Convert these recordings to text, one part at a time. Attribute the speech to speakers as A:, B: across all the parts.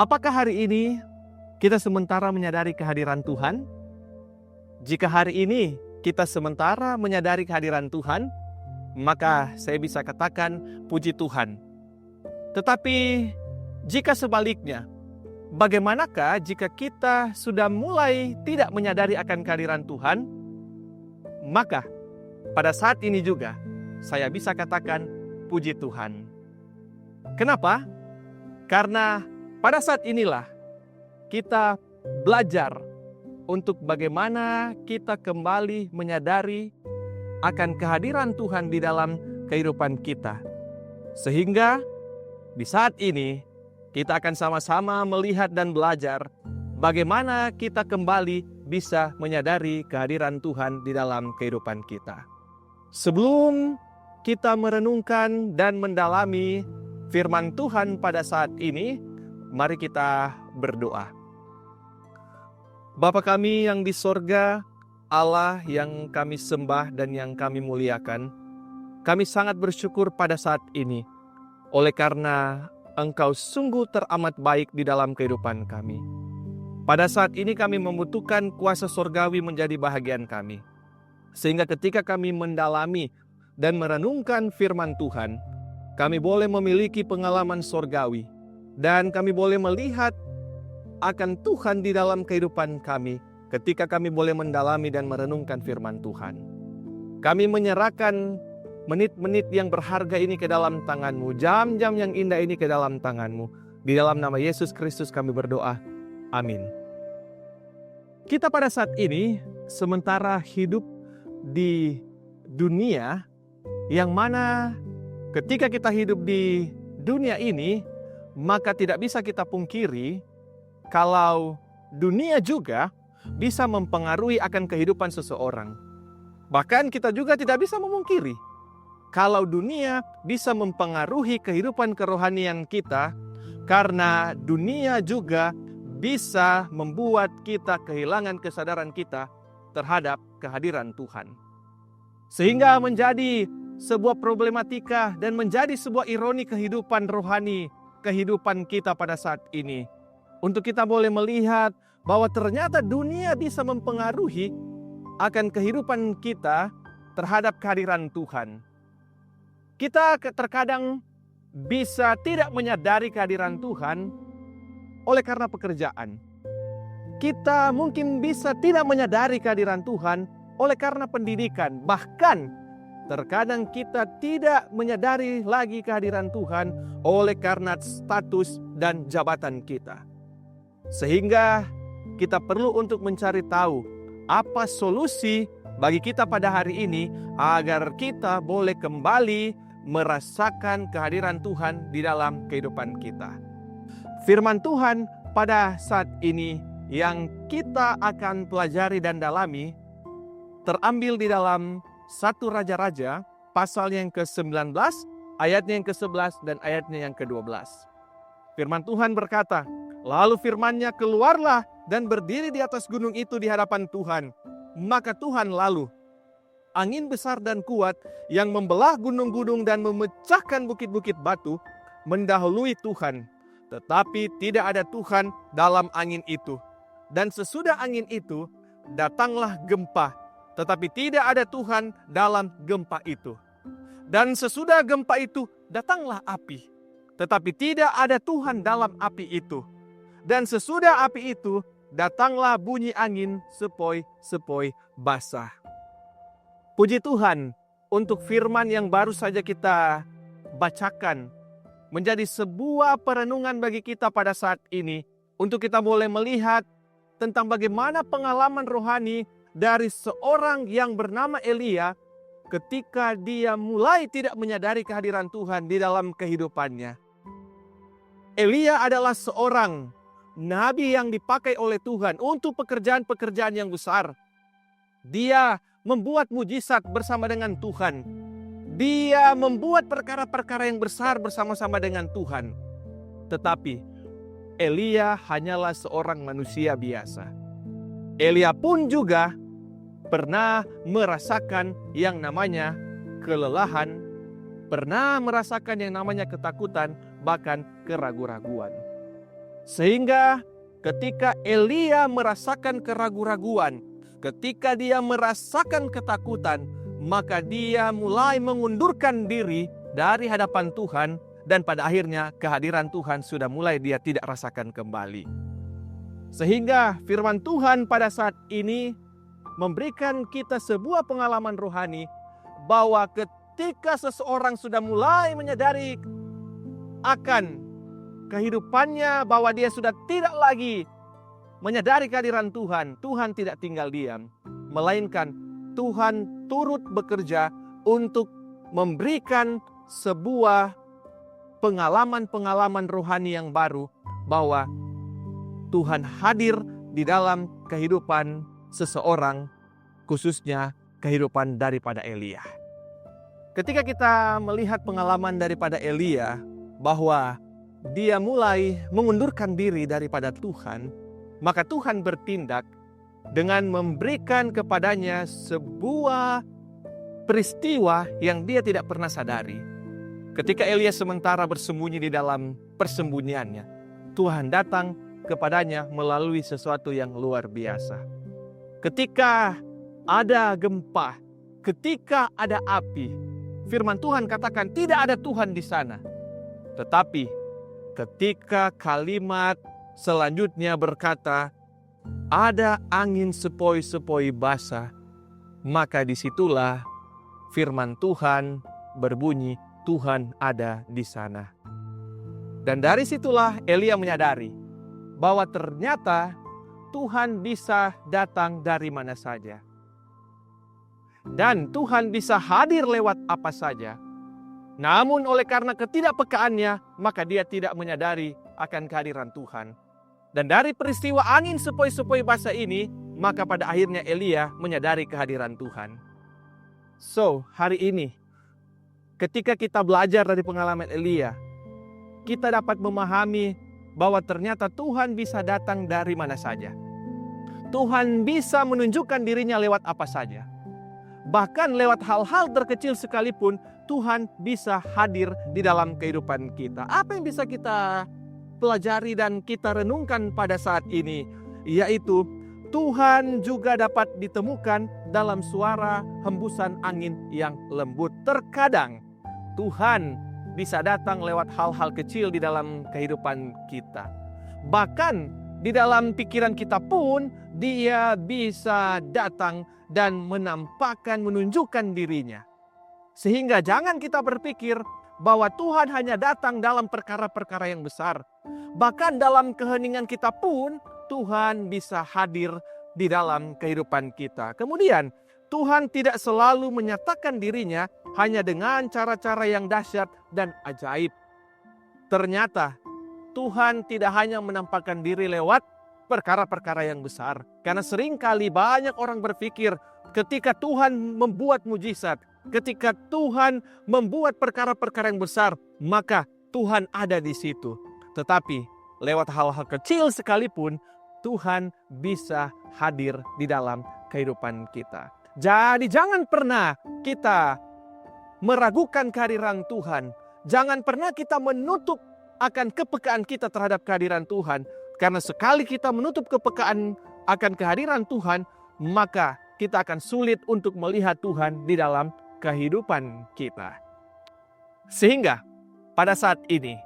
A: Apakah hari ini kita sementara menyadari kehadiran Tuhan? Jika hari ini kita sementara menyadari kehadiran Tuhan, maka saya bisa katakan puji Tuhan. Tetapi jika sebaliknya, bagaimanakah jika kita sudah mulai tidak menyadari akan kehadiran Tuhan? Maka pada saat ini juga saya bisa katakan puji Tuhan. Kenapa? Karena pada saat inilah kita belajar untuk bagaimana kita kembali menyadari akan kehadiran Tuhan di dalam kehidupan kita. Sehingga di saat ini kita akan sama-sama melihat dan belajar bagaimana kita kembali bisa menyadari kehadiran Tuhan di dalam kehidupan kita. Sebelum kita merenungkan dan mendalami firman Tuhan pada saat ini, mari kita berdoa. Bapa kami yang di sorga, Allah yang kami sembah dan yang kami muliakan, kami sangat bersyukur pada saat ini, oleh karena Engkau sungguh teramat baik di dalam kehidupan kami. Pada saat ini kami membutuhkan kuasa sorgawi menjadi bahagian kami. Sehingga ketika kami mendalami dan merenungkan firman Tuhan, kami boleh memiliki pengalaman sorgawi. Dan kami boleh melihat akan Tuhan di dalam kehidupan kami ketika kami boleh mendalami dan merenungkan firman Tuhan. Kami menyerahkan menit-menit yang berharga ini ke dalam tangan-Mu, jam-jam yang indah ini ke dalam tangan-Mu. Di dalam nama Yesus Kristus kami berdoa. Amin. Kita pada saat ini sementara hidup di dunia yang mana ketika kita hidup di dunia ini, maka tidak bisa kita pungkiri kalau dunia juga bisa mempengaruhi akan kehidupan seseorang. Bahkan kita juga tidak bisa memungkiri kalau dunia bisa mempengaruhi kehidupan kerohanian kita, karena dunia juga bisa membuat kita kehilangan kesadaran kita terhadap kehadiran Tuhan. Sehingga menjadi sebuah problematika dan menjadi sebuah ironi kehidupan rohani, kehidupan kita pada saat ini. Untuk kita boleh melihat bahwa ternyata dunia bisa mempengaruhi akan kehidupan kita terhadap kehadiran Tuhan. Kita terkadang bisa tidak menyadari kehadiran Tuhan oleh karena pekerjaan. Kita mungkin bisa tidak menyadari kehadiran Tuhan oleh karena pendidikan. Bahkan terkadang kita tidak menyadari lagi kehadiran Tuhan oleh karena status dan jabatan kita. Sehingga kita perlu untuk mencari tahu apa solusi bagi kita pada hari ini agar kita boleh kembali merasakan kehadiran Tuhan di dalam kehidupan kita. Firman Tuhan pada saat ini yang kita akan pelajari dan dalami terambil di dalam 1 Raja-Raja pasal yang ke-19, ayatnya yang ke-11 dan ayatnya yang ke-12. Firman Tuhan berkata, lalu firman-Nya keluarlah dan berdiri di atas gunung itu di hadapan Tuhan. Maka Tuhan lalu, angin besar dan kuat yang membelah gunung-gunung dan memecahkan bukit-bukit batu, mendahului Tuhan. Tetapi tidak ada Tuhan dalam angin itu. Dan sesudah angin itu, datanglah gempa. Tetapi tidak ada Tuhan dalam gempa itu. Dan sesudah gempa itu, datanglah api. Tetapi tidak ada Tuhan dalam api itu. Dan sesudah api itu, datanglah bunyi angin sepoi-sepoi basah. Puji Tuhan untuk firman yang baru saja kita bacakan. Menjadi sebuah perenungan bagi kita pada saat ini. Untuk kita boleh melihat tentang bagaimana pengalaman rohani dari seorang yang bernama Elia ketika dia mulai tidak menyadari kehadiran Tuhan di dalam kehidupannya. Elia adalah seorang nabi yang dipakai oleh Tuhan untuk pekerjaan-pekerjaan yang besar. Dia membuat mujizat bersama dengan Tuhan. Dia membuat perkara-perkara yang besar bersama-sama dengan Tuhan. Tetapi Elia hanyalah seorang manusia biasa. Elia pun juga pernah merasakan yang namanya kelelahan, pernah merasakan yang namanya ketakutan, bahkan keraguan-raguan. Sehingga ketika Elia merasakan keraguan-raguan, ketika dia merasakan ketakutan, maka dia mulai mengundurkan diri dari hadapan Tuhan, dan pada akhirnya kehadiran Tuhan sudah mulai dia tidak rasakan kembali. Sehingga firman Tuhan pada saat ini memberikan kita sebuah pengalaman rohani bahwa ketika seseorang sudah mulai menyadari akan kehidupannya, bahwa dia sudah tidak lagi menyadari kehadiran Tuhan, Tuhan tidak tinggal diam, melainkan Tuhan turut bekerja untuk memberikan sebuah pengalaman-pengalaman rohani yang baru, bahwa Tuhan hadir di dalam kehidupan seseorang, khususnya kehidupan daripada Elia. Ketika kita melihat pengalaman daripada Elia, bahwa dia mulai mengundurkan diri daripada Tuhan, maka Tuhan bertindak dengan memberikan kepadanya sebuah peristiwa yang dia tidak pernah sadari. Ketika Elia sementara bersembunyi di dalam persembunyiannya, Tuhan datang kepadanya melalui sesuatu yang luar biasa. Ketika ada gempa, ketika ada api, firman Tuhan katakan tidak ada Tuhan di sana. Tetapi ketika kalimat selanjutnya berkata, ada angin sepoi-sepoi basah, maka disitulah firman Tuhan berbunyi, Tuhan ada di sana. Dan dari situlah Elia menyadari bahwa ternyata Tuhan bisa datang dari mana saja. Dan Tuhan bisa hadir lewat apa saja. Namun oleh karena ketidakpekaannya, maka dia tidak menyadari akan kehadiran Tuhan. Dan dari peristiwa angin sepoi-sepoi basah ini, maka pada akhirnya Elia menyadari kehadiran Tuhan. So, hari ini, ketika kita belajar dari pengalaman Elia, kita dapat memahami bahwa ternyata Tuhan bisa datang dari mana saja. Tuhan bisa menunjukkan dirinya lewat apa saja. Bahkan lewat hal-hal terkecil sekalipun, Tuhan bisa hadir di dalam kehidupan kita. Apa yang bisa kita pelajari dan kita renungkan pada saat ini? Yaitu Tuhan juga dapat ditemukan dalam suara hembusan angin yang lembut. Terkadang Tuhan bisa datang lewat hal-hal kecil di dalam kehidupan kita. Bahkan di dalam pikiran kita pun dia bisa datang dan menampakkan, menunjukkan dirinya. Sehingga jangan kita berpikir bahwa Tuhan hanya datang dalam perkara-perkara yang besar. Bahkan dalam keheningan kita pun Tuhan bisa hadir di dalam kehidupan kita. Kemudian Tuhan tidak selalu menyatakan dirinya hanya dengan cara-cara yang dahsyat dan ajaib. Ternyata Tuhan tidak hanya menampakkan diri lewat perkara-perkara yang besar. Karena seringkali banyak orang berpikir ketika Tuhan membuat mujizat, ketika Tuhan membuat perkara-perkara yang besar, maka Tuhan ada di situ. Tetapi lewat hal-hal kecil sekalipun, Tuhan bisa hadir di dalam kehidupan kita. Jadi jangan pernah kita meragukan kehadiran Tuhan. Jangan pernah kita menutup akan kepekaan kita terhadap kehadiran Tuhan. Karena sekali kita menutup kepekaan akan kehadiran Tuhan, maka kita akan sulit untuk melihat Tuhan di dalam kehidupan kita. Sehingga pada saat ini,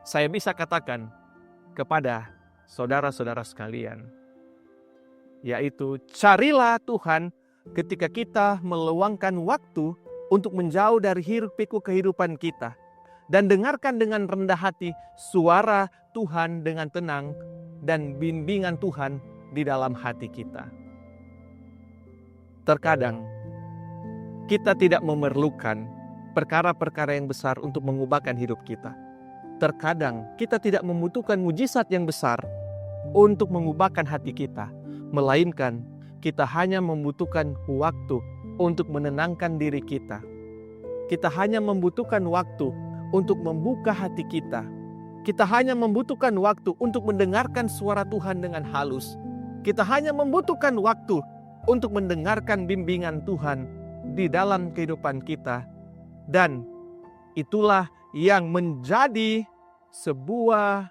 A: saya bisa katakan kepada saudara-saudara sekalian, yaitu carilah Tuhan ketika kita meluangkan waktu untuk menjauh dari hiruk-pikuk kehidupan kita. Dan dengarkan dengan rendah hati suara Tuhan dengan tenang dan bimbingan Tuhan di dalam hati kita. Terkadang kita tidak memerlukan perkara-perkara yang besar untuk mengubahkan hidup kita. Terkadang kita tidak membutuhkan mujizat yang besar untuk mengubahkan hati kita. Melainkan kita hanya membutuhkan waktu untuk menenangkan diri kita. Kita hanya membutuhkan waktu untuk membuka hati kita. Kita hanya membutuhkan waktu untuk mendengarkan suara Tuhan dengan halus. Kita hanya membutuhkan waktu untuk mendengarkan bimbingan Tuhan di dalam kehidupan kita. Dan itulah yang menjadi sebuah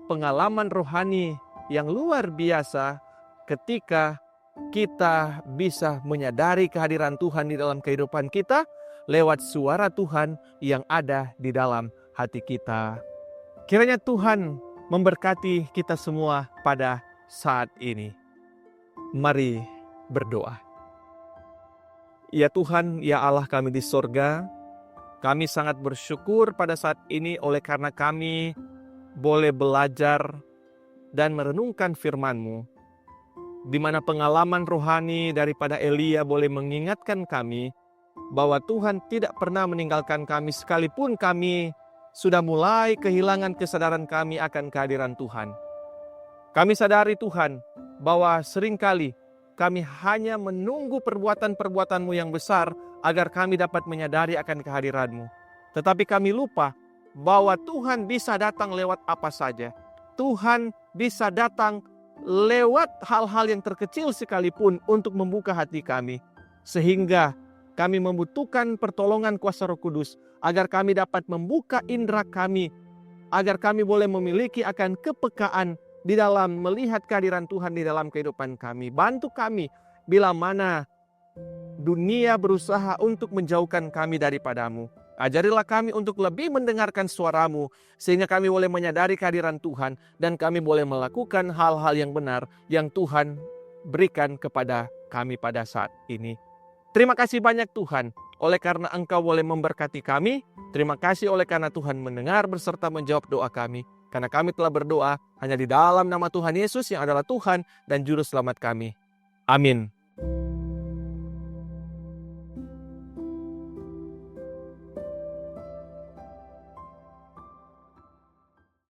A: pengalaman rohani yang luar biasa ketika kita bisa menyadari kehadiran Tuhan di dalam kehidupan kita lewat suara Tuhan yang ada di dalam hati kita. Kiranya Tuhan memberkati kita semua pada saat ini. Mari berdoa. Ya Tuhan, ya Allah kami di sorga, kami sangat bersyukur pada saat ini oleh karena kami boleh belajar dan merenungkan firman-Mu, di mana pengalaman rohani daripada Elia boleh mengingatkan kami bahwa Tuhan tidak pernah meninggalkan kami sekalipun kami sudah mulai kehilangan kesadaran kami akan kehadiran Tuhan. Kami sadari Tuhan bahwa seringkali kami hanya menunggu perbuatan-perbuatan-Mu yang besar agar kami dapat menyadari akan kehadiran-Mu. Tetapi kami lupa bahwa Tuhan bisa datang lewat apa saja. Tuhan bisa datang lewat hal-hal yang terkecil sekalipun untuk membuka hati kami. Sehingga kami membutuhkan pertolongan kuasa Roh Kudus agar kami dapat membuka indera kami, agar kami boleh memiliki akan kepekaan di dalam melihat kehadiran Tuhan di dalam kehidupan kami. Bantu kami bila mana dunia berusaha untuk menjauhkan kami daripada-Mu. Ajarilah kami untuk lebih mendengarkan suara-Mu, sehingga kami boleh menyadari kehadiran Tuhan dan kami boleh melakukan hal-hal yang benar yang Tuhan berikan kepada kami pada saat ini. Terima kasih banyak Tuhan, oleh karena Engkau boleh memberkati kami. Terima kasih oleh karena Tuhan mendengar berserta menjawab doa kami. Karena kami telah berdoa hanya di dalam nama Tuhan Yesus yang adalah Tuhan dan Juru Selamat kami. Amin.